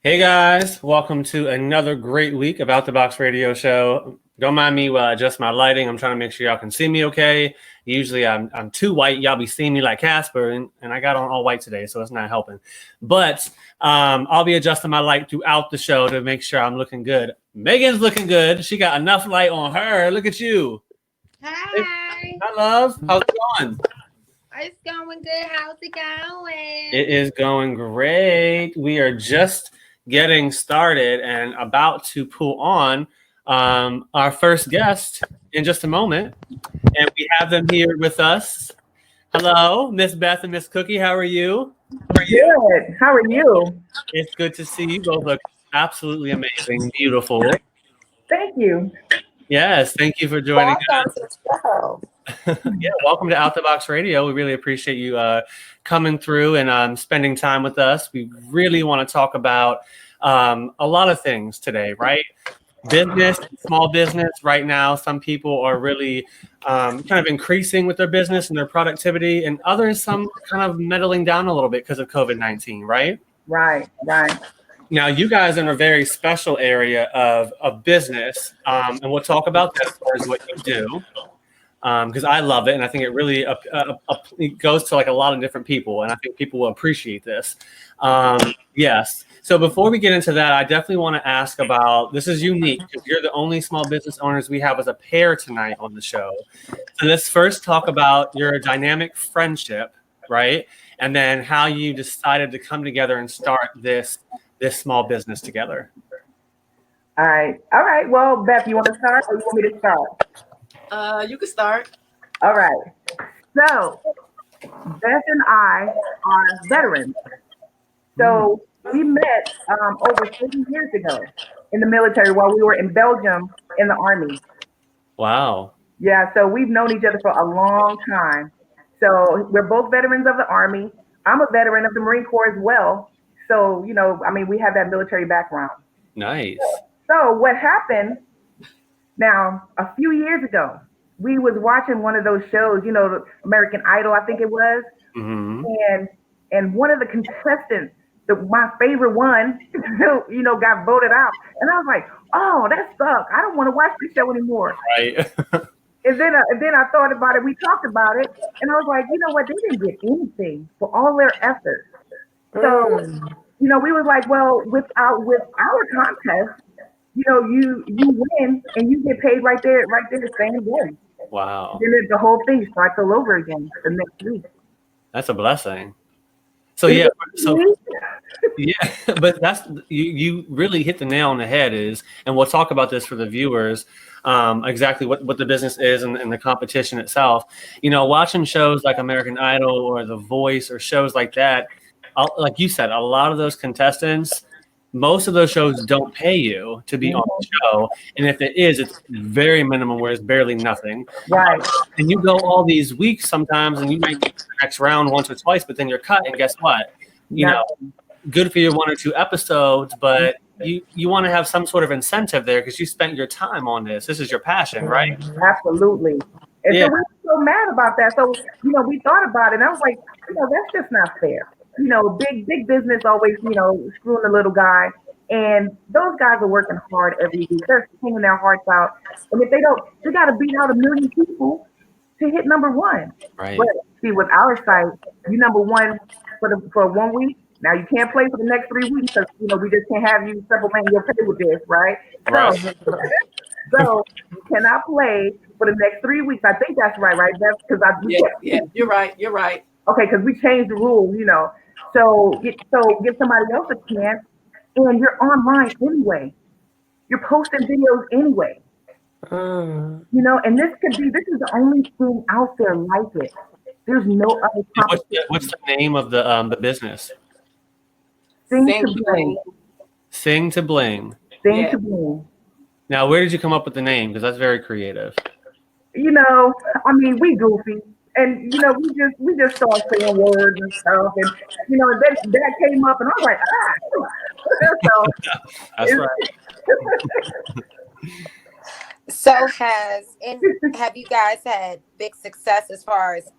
Hey guys, welcome to another great week of Out the Box Radio Show. Don't mind me while I adjust my lighting. I'm trying to make sure y'all can see me okay. Usually I'm too white. Y'all be seeing me like Casper, and I got on all white today, so it's not helping. But I'll be adjusting my light throughout the show to make sure I'm looking good. Megan's looking good. She got enough light on her. Look at you. Hi. Hi, love. How's it going? It's going good. How's it going? It is going great. We are just getting started and about to pull on our first guest in just a moment. And we have them here with us. Hello, Miss Beth and Miss Cookie. How are you? Good. How are you? It's good to see you both look absolutely amazing, beautiful. Thank you. Yes, thank you for joining Welcome to the show. Yeah, welcome to Out the Box Radio. We really appreciate you coming through and spending time with us. We really want to talk about a lot of things today, right? Business, small business. Right now, some people are really kind of increasing with their business and their productivity, and others, some kind of meddling down a little bit because of COVID-19, right? Right. Now, you guys are in a very special area of business, and we'll talk about that as far as what you do. Because I love it, and I think it really it goes to like a lot of different people, and I think people will appreciate this. Yes. So before we get into that, I definitely want to ask about, this is unique because you're the only small business owners we have as a pair tonight on the show. So let's first talk about your dynamic friendship, right? And then how you decided to come together and start this small business together. All right. Well, Beth, you want to start or you want me to start? You can start. All right. So, Beth and I are veterans. So, we met over 30 years ago in the military while we were in Belgium in the Army. Wow. Yeah, so we've known each other for a long time. So, we're both veterans of the Army. I'm a veteran of the Marine Corps as well. So, we have that military background. Nice. So, what happened now, a few years ago, we was watching one of those shows, American Idol, I think it was. Mm-hmm. And one of the contestants, my favorite one, got voted out. And I was like, oh, that sucks. I don't want to watch this show anymore. Right. And then I thought about it. We talked about it. And I was like, you know what? They didn't get anything for all their efforts. So, we was like, well, with our contest, you win and you get paid right there the same day. Wow. Then the whole thing starts all over again the next week. That's a blessing. So yeah, but that's you really hit the nail on the head and we'll talk about this for the viewers, exactly what the business is and the competition itself. Watching shows like American Idol or The Voice or shows like that, like you said, a lot of those contestants, most of those shows don't pay you to be on the show. And if it is, it's very minimum where it's barely nothing. Right. And you go all these weeks sometimes and you might get the next round once or twice, but then you're cut. And guess what? Good for your 1 or 2 episodes, but you want to have some sort of incentive there because you spent your time on this. This is your passion, right? Absolutely. And so we were so mad about that. So, we thought about it and I was like, that's just not fair. Big business always, screwing the little guy. And those guys are working hard every week. They're singing their hearts out. And if they don't, they got to beat out 1 million people to hit number one. Right. But see, with our site, you number one for 1 week. Now you can't play for the next 3 weeks because, we just can't have you supplement your pay with this, right? Right. So you cannot play for the next 3 weeks. I think that's right? That's because Yeah, you're right. Okay, because we changed the rules, So give somebody else a chance, and you're online anyway. You're posting videos anyway. And this is the only thing out there like it. There's no other competition. What's the name of the business? Sing2Blings. Sing2Bling. Sing2Blings. Now, where did you come up with the name? Because that's very creative. We goofy. And we just started saying words and stuff, and that came up, and I was like, That's right. So have you guys had big success as far as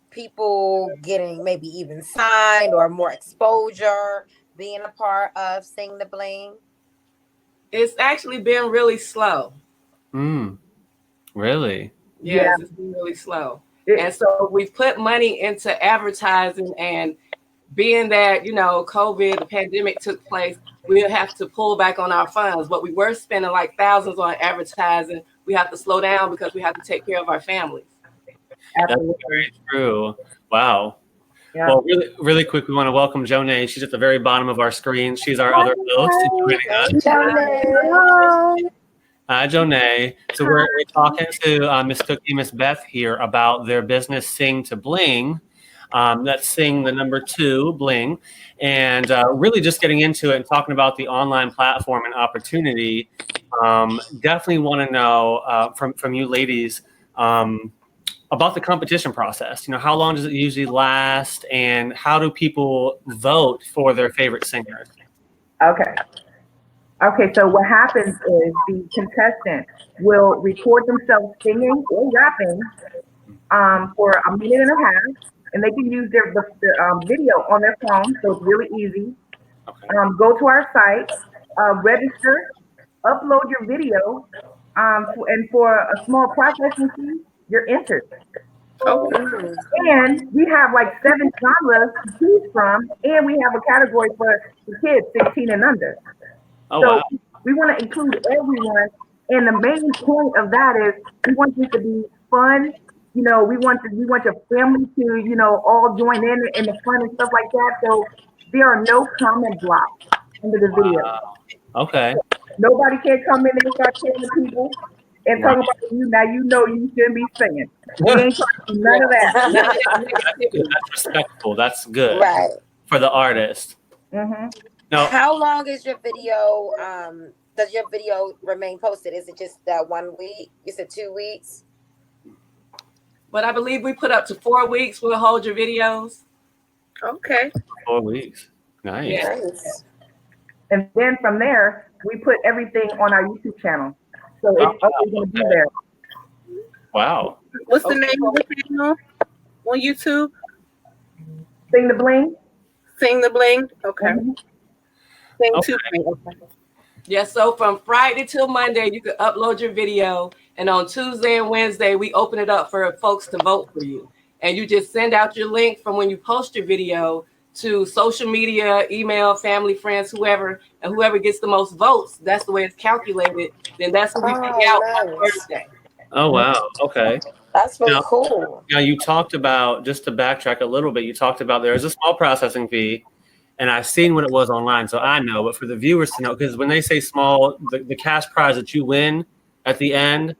people getting maybe even signed or more exposure being a part of Sing2Bling? It's actually been really slow. Really? Yes, it's been really slow. It- And so we've put money into advertising, and being that, COVID, the pandemic took place, we'll have to pull back on our funds. But we were spending like thousands on advertising. We have to slow down because we have to take care of our families. That's very true. Wow. Yeah. Well, really, really quick, we want to welcome Jonay. She's at the very bottom of our screen. She's our other host joining us. Hi, Jonay. So we're talking to Miss Cookie, Miss Beth here about their business Sing2Bling. That's Sing the number 2 Bling, and really just getting into it and talking about the online platform and opportunity. Definitely want to know from you ladies about the competition process. How long does it usually last, and how do people vote for their favorite singers? Okay, so what happens is the contestant will record themselves singing or rapping for a minute and a half, and they can use their video on their phone, so it's really easy. Okay. Go to our site, register, upload your video, and for a small processing fee, you're entered. And we have like 7 genres to choose from, and we have a category for the kids 16 and under. Oh, So wow. we want to include everyone, and the main point of that is we want this to be fun. We want your family to all join in the fun and stuff like that. So there are no comment blocks under the video. Okay. Nobody can come in and start telling people and talk about you. Now you shouldn't be singing. We ain't trying to do none of that. That's respectful. That's good. Right. For the artist. Mm-hmm. Now, How long is your video? Does your video remain posted? Is it just that 1 week? Is it 2 weeks? But I believe we put up to 4 weeks. We'll hold your videos. Okay. 4 weeks. Nice. Yeah. Nice. And then from there, we put everything on our YouTube channel. So it's always going to be there. Wow. What's the name of the channel on YouTube? Sing2Bling. Sing2Bling. Okay. Mm-hmm. Sing2Bling. Okay. Yeah, so from Friday till Monday, you can upload your video. And on Tuesday and Wednesday, we open it up for folks to vote for you. And you just send out your link from when you post your video to social media, email, family, friends, whoever. And whoever gets the most votes, that's the way it's calculated. Then that's what we pick out on Thursday. Oh, wow. Okay. That's really cool. Now, you talked about, just to backtrack a little bit, you talked about there is a small processing fee. And I've seen what it was online, so I know. But for the viewers to know, because when they say small, the cash prize that you win at the end,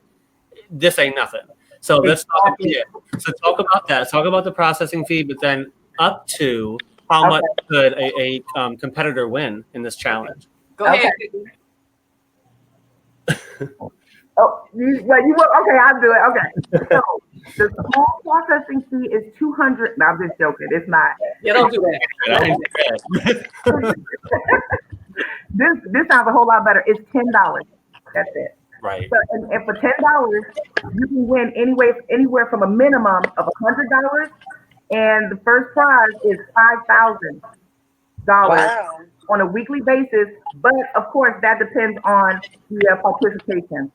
this ain't nothing. So let's talk. Yeah. So talk about that. Talk about the processing fee, but then up to how much could a competitor win in this challenge? Go ahead. Okay, I'll do it. Okay. So the small processing fee is $200. No, I'm just joking. It's not. Yeah, don't do that. This sounds a whole lot better. It's $10. That's it. Right. So, and for $10, you can win anywhere from a minimum of $100, and the first prize is $5,000 on a weekly basis. But of course, that depends on the participation,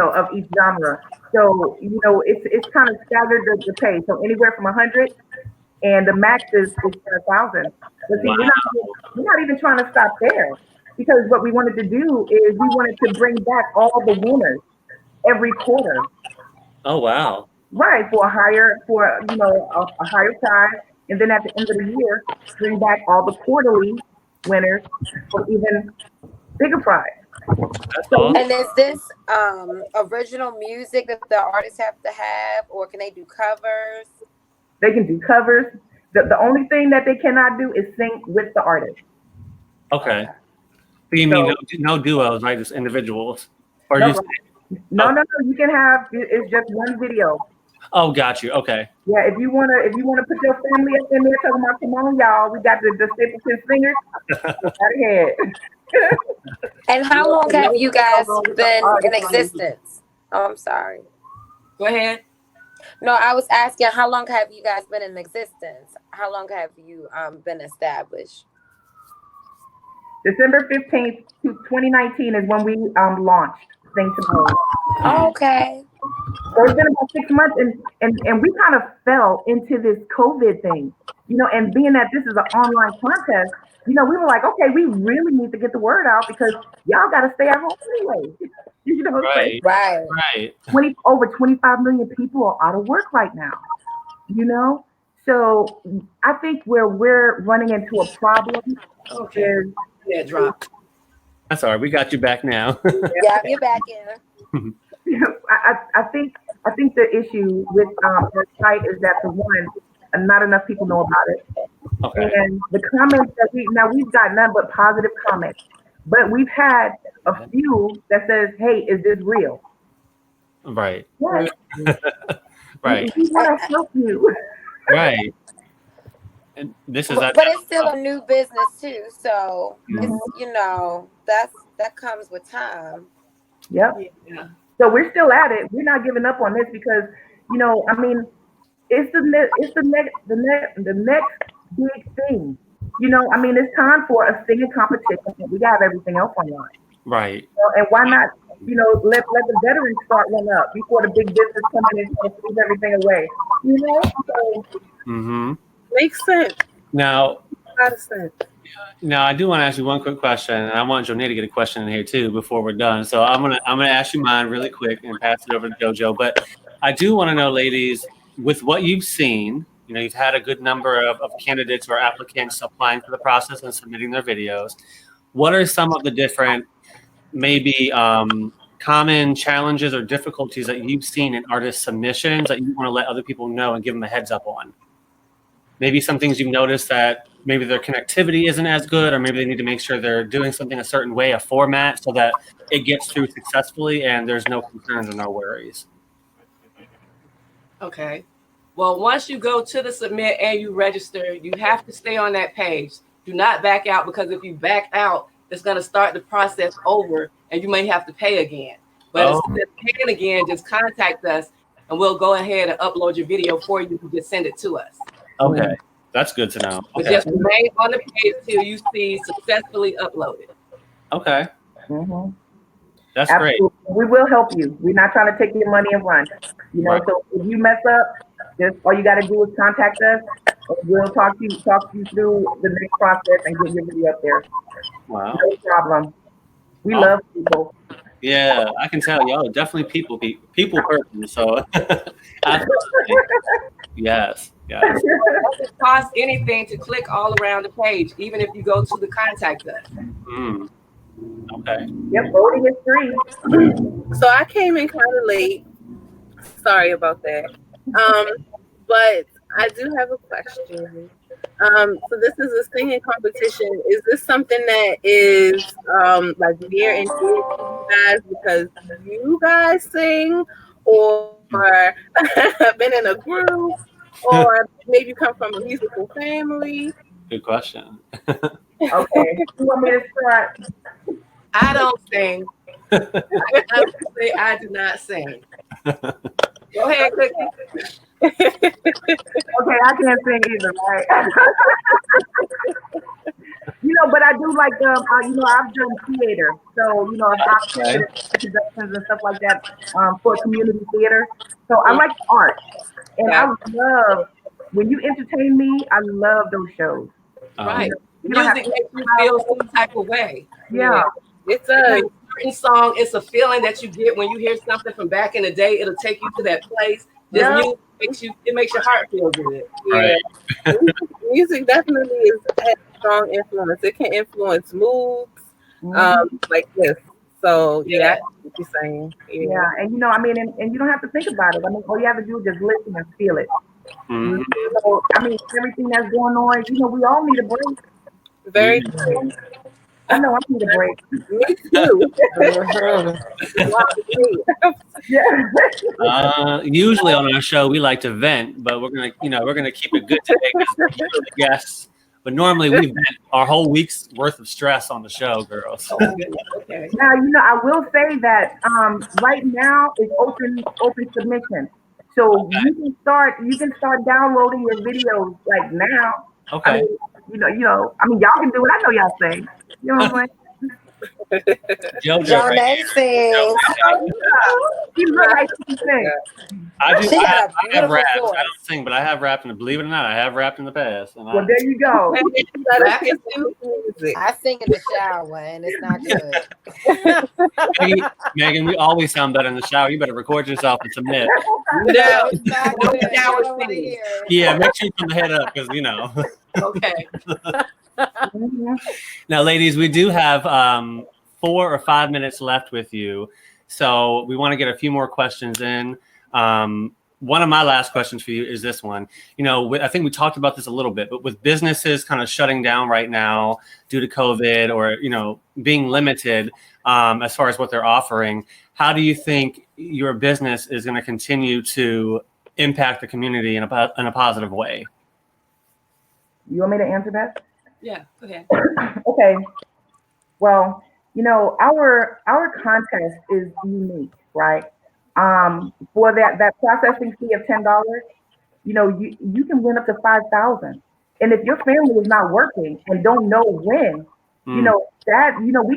of each genre. So it's kind of staggered the pay. So anywhere from 100, and the max is 1,000. But see, we're not even trying to stop there, because what we wanted to do is we wanted to bring back all the winners every quarter. Oh, wow. Right, for a higher prize, and then at the end of the year, bring back all the quarterly winners for even bigger prize. That's awesome. And is this original music that the artists have to have, or can they do covers? They can do covers. The only thing that they cannot do is sing with the artist. Okay. So you mean no duos, right? Just individuals? Or No, no. You can have. It's just one video. Oh, got you. Okay. Yeah, if you wanna put your family up in there talking about, come on, y'all, we got the Stapleton singers. Go right ahead. And how long have you guys been in existence? Oh, I'm sorry. Go ahead. No, I was asking, how long have you guys been in existence? How long have you been established? December 15th, 2019 is when we launched Sing2Blings. Okay. So it's been about 6 months, and we kind of fell into this COVID thing, and being that this is an online contest, we were like, okay, we really need to get the word out because y'all got to stay at home anyway. Right. Right. Right. Over 25 million people are out of work right now, So I think where we're running into a problem Okay. is Yeah, drop. That's all right. We got you back now. Yeah, you're back in. I think the issue with our site is that for one, not enough people know about it, Okay. and the comments that we've got none but positive comments, but we've had a few that says, "Hey, is this real?" Right. Yes, Right. we want to help you. Right. And this is But it's still a new business too, so Mhm. it's that comes with time. Yep. Yeah. So we're still at it. We're not giving up on this because, I mean, it's the next big thing. I mean, it's time for a singing competition. We got everything else online. Right. And why not, let the veterans start one up before the big business come in and sweep everything away. So Mm-hmm. Makes sense. Now, A lot of sense. Now, I do want to ask you one quick question, and I want Jonee to get a question in here too before we're done. So I'm gonna ask you mine really quick and pass it over to JoJo. But I do want to know, ladies, with what you've seen, you've had a good number of candidates or applicants applying for the process and submitting their videos. What are some of the different, maybe common challenges or difficulties that you've seen in artist submissions that you want to let other people know and give them a heads up on? Maybe some things you've noticed that maybe their connectivity isn't as good, or maybe they need to make sure they're doing something a certain way, a format, so that it gets through successfully and there's no concerns or no worries. Okay. Well, once you go to the submit and you register, you have to stay on that page. Do not back out, because if you back out, it's going to start the process over and you may have to pay again. But instead of paying again, just contact us and we'll go ahead and upload your video for you. You can just send it to us. Okay. That's good to know. But Okay. just remain on the page till you see successfully uploaded. Okay. mm-hmm. That's Absolutely. great. We will help you. We're not trying to take your money and run. Right. So if you mess up, just all you got to do is contact us, and we'll talk you through the next process and get your video up there. Wow. No problem. We Awesome. love people. Yeah, I can tell y'all are definitely people person. So, absolutely. Yes. Yes. It doesn't cost anything to click all around the page, even if you go to the contact us. Mm. Okay. Yep, voting is free. So I came in kind of late. Sorry about that. But I do have a question. So this is a singing competition. Is this something that is like near and dear to you guys because you guys sing, or have been in a group, or maybe you come from a musical family? Good question. Okay. You want me to start? I don't sing. I do not sing. Go ahead, Cookie. Okay, I can't sing either, right? But I do like I've done theater, so I've created productions and stuff like that for community theater. So I like art, and I love when you entertain me. I love those shows. Right. You don't have Music to- makes you feel some type of way. Yeah. It's A a certain song, it's a feeling that you get when you hear something from back in the day. It'll take you to that place. This Yeah. music makes your heart feel good. yeah. Music definitely has a strong influence. It can influence moods, like this. So yeah, I see what you're saying. Yeah, and I mean, and you don't have to think about it. I mean, all you have to do is just listen and feel it. Mhm. So, I mean, everything that's going on, we all need a break. Very Mhm. I know I need a break. Me too. Yeah. Usually on our show we like to vent, but we're gonna keep it good today because you're the guests. But normally we vent our whole week's worth of stress on the show, girls. Okay. Now, I will say that right now it's open submission. So you can start downloading your videos like now. Okay. I mean, I mean, y'all can do what I know y'all sing. You know what I'm saying? JoJo, right Jonay here. sings. You look like you sing. I do. She got a I have beautiful rapped. I voice. don't sing, but I have rapped, and believe it or not, I have rapped in the past. And Well, there you go. Rap is music. I sing in the shower and it's not good. Megan, we always sound better in the shower. You better record yourself and submit. No, It's not no good. I shower don't want to singing. hear it. Yeah, make sure you put the head up because Okay. Mhm. Now, ladies, we do have 4 or 5 minutes left with you, so we want to get a few more questions in. One of my last questions for you is this one. I think we talked about this a little bit, but with businesses kind of shutting down right now due to COVID or being limited as far as what they're offering, how do you think your business is going to continue to impact the community in a positive way? You want me to answer that? Yeah, go ahead. Okay. Well, our contest is unique, right? For that processing fee of $10, you can win up to 5,000. And if your family is not working and don't know when, Mm, we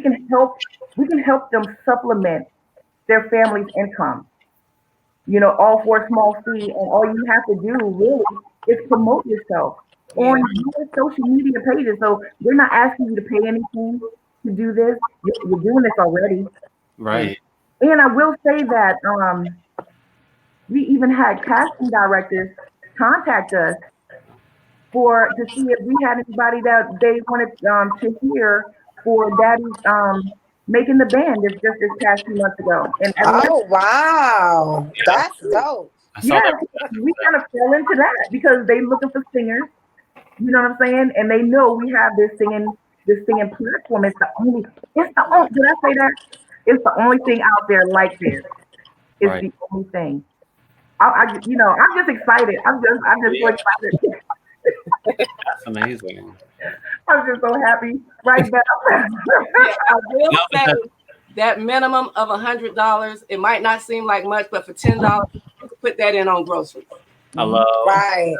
can help them supplement their family's income. All for a small fee, and all you have to do really is promote yourself on Yeah. your social media pages. So we're not asking you to pay anything to do this. You're doing this already. right. And I will say that we even had casting directors contact us to see if we had anybody that they wanted to hear for Daddy's making the band just this past few months ago in Atlanta. Oh wow, Yeah, that's dope. I saw Yeah, that. we kind of fell into that because they looking for singers. You know what I'm saying? And they know we have this singing platform. Did I say that? It's the only thing out there like this. It's Right. the only thing. I'm just excited. I'm just so Yeah, excited. that's amazing. I'm just so happy right now. Yeah, I will No, but say that minimum of $100. It might not seem like much, but for $10, you can put that in on groceries. hello. Right.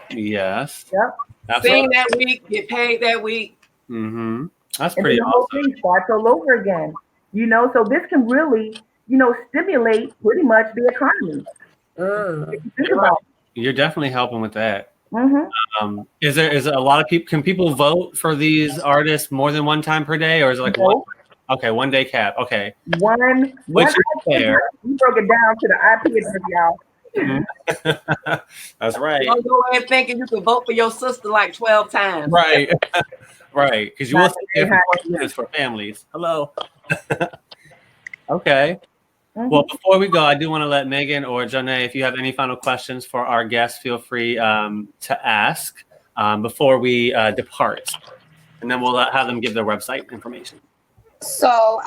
Yes. Yep. Absolutely. Sing that week, get paid that week. Mm-hmm. That's And then pretty the whole awesome. thing starts all over again. So this can really, stimulate pretty much the economy. If Mm. you think about You're definitely helping with that. it. Mm-hmm. Is there a lot of people? Can people vote for these artists more than one time per day, or is it like one? So Okay, 1 day cap. Okay, one which is IP fair. address, we broke it down to the IP address, y'all. Mhm. That's right. Don't go in thinking you can vote for your sister like 12 times. Right. Right. Because you will Not sit today, there for honey. 20 minutes for families. Hello. Okay. Mhm. Well, before we go, I do want to let Megan or Janae, if you have any final questions for our guests, feel free to ask before we depart. And then we'll have them give their website information. So,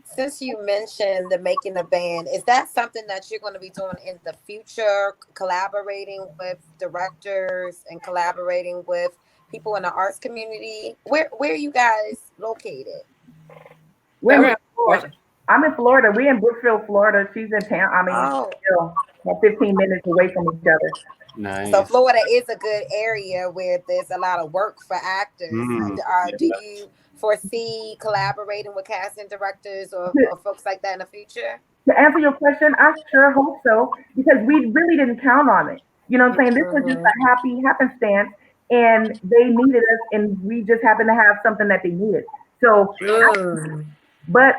since you mentioned the making a band, is that something that you're going to be doing in the future, collaborating with directors and collaborating with people in the arts community? Where are you guys located? We're We're in in Florida. I'm in Florida. We're in Brookfield, Florida. She's in town. I mean, Oh, still about 15 minutes away from each other. Nice. so Florida is a good area where there's a lot of work for actors. Mm. Do you foresee collaborating with casting directors or folks like that in the future? To answer your question, I sure hope so because we really didn't count on it. You know what I'm saying? This was just Mhm. a happy happenstance, and they needed us, and we just happened to have something that they needed. So, Mm. but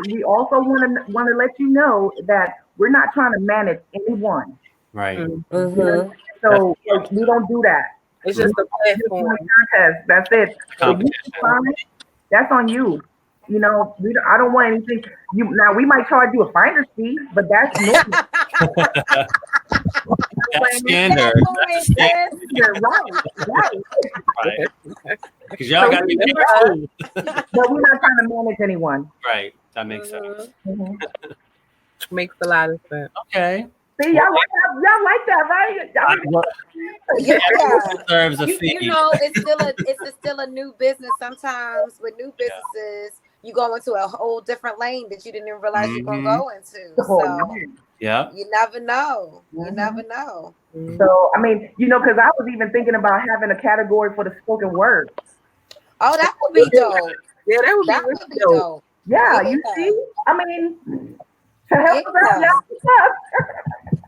we also want to let you know that we're not trying to manage anyone. Right. Mm. You know? Mhm. So like, we don't do that. It's just a Just doing platform. contest. That's it. If you Competition. decline it, that's on you. I don't want anything. Now we might charge you a finder's fee, but that's normal. That's standard. That's a standard. You're right, right. Right. Because y'all got to be careful. But we're not trying to manage anyone. Right. That makes sense. Mhm. Makes a lot of sense. Okay. See, y'all like that, right? Y'all Yeah. Serves a fee. You know, it's still a new business. Sometimes with new businesses, you go into a whole different lane that you didn't even realize you're gonna Mhm. go into. Oh, So man. Yeah. You never know. You Mhm. never know. So, I mean, because I was even thinking about having a category for the spoken word. Oh, that would be dope. Yeah, that would be That really would be dope. dope. Yeah, Yeah. you see? I mean, to help us out, Yeah. y'all.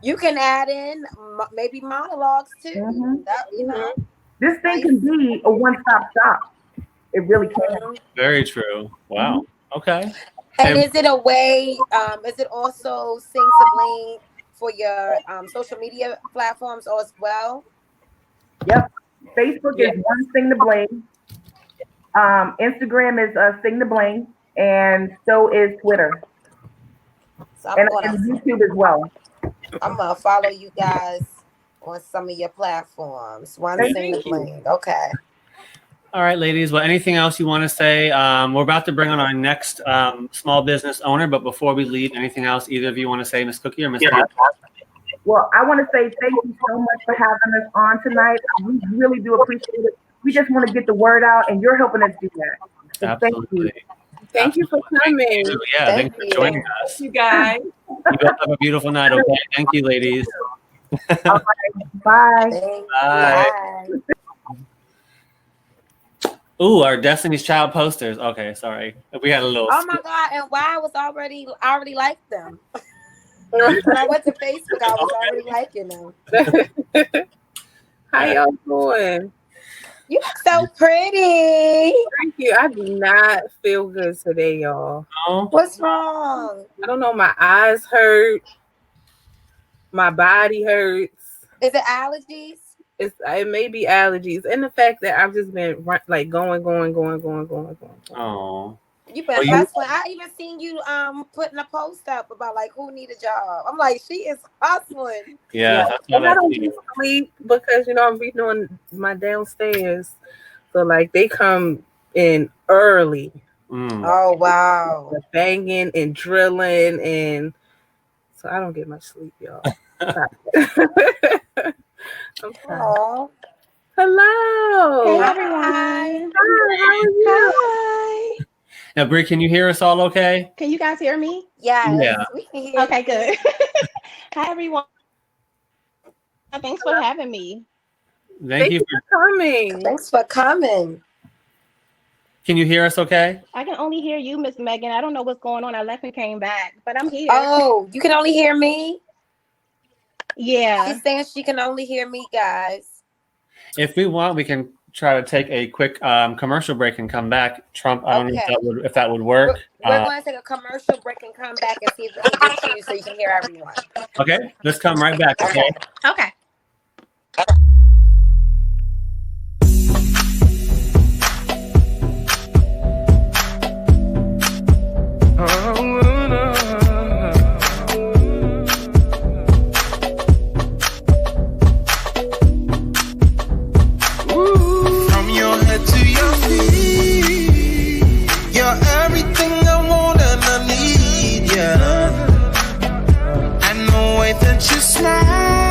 You can add in maybe monologues too. Mhm. That This thing nice. can be a one-stop shop. It really can. Mhm. Very true. Wow. Okay. And And is it a way? Is it also Sing2Bling for your social media platforms as well? Yep. Facebook Yeah. is one thing to blame. Instagram is Sing to Blame, and so is Twitter So and YouTube as well. I'm gonna follow you guys on some of your platforms. One Thank thing to you. bling. Okay. all right, ladies. Well, anything else you want to say? We're about to bring on our next small business owner, but before we leave, anything else either of you want to say, Miss Cookie or Miss Pat? Well, I want to say thank you so much for having us on tonight. We really do appreciate it. We just want to get the word out, and you're helping us do that. So thank you. Absolutely. Thank you for coming. Yeah, Thank thanks for you. joining Thank us. you guys. You both have a beautiful night. Okay. Thank you, ladies. All right. Bye. Thank Bye. Bye. Ooh, our Destiny's Child posters. Okay, sorry. We had a little. Oh my God! And why I already liked them. When I went to Facebook, I was already liking them. How y'all doing? You look so pretty. Thank you. I do not feel good today, y'all. Oh, What's wrong? I don't know. My eyes hurt. My body hurts. Is it allergies? It may be allergies, and the fact that I've just been like going. oh. You've been Well, you- hustling. I even seen you putting a post up about like who need a job. I'm like, she is hustling. Yeah. That's how And I that don't feels. sleep because I'm redoing my downstairs, so like they come in early, Mm. Oh wow. banging and drilling, and so I don't get much sleep, y'all. I'm sorry. Oh. Hello. Hey Hi. everyone. Hi, how are you? Hi. Now, Brie, can you hear us all okay? Can you guys hear me? Yes. Yeah. We can hear Okay, you. good. Hi everyone. Thanks for having me. Thank you for. coming. Thanks for coming. Can you hear us okay? I can only hear you, Miss Megan. I don't know what's going on. I left and came back, but I'm here. Oh, you can only hear me? Yeah. She's saying she can only hear me, guys. If we want, we can try to take a quick commercial break and come back. Trump, I don't know if that would work. We're going to take a commercial break and come back and see if we can get you so you can hear everyone. Okay, let's come right back. Okay. Okay. From your head to your feet, you're everything I want and I need, yeah. And the way that you smile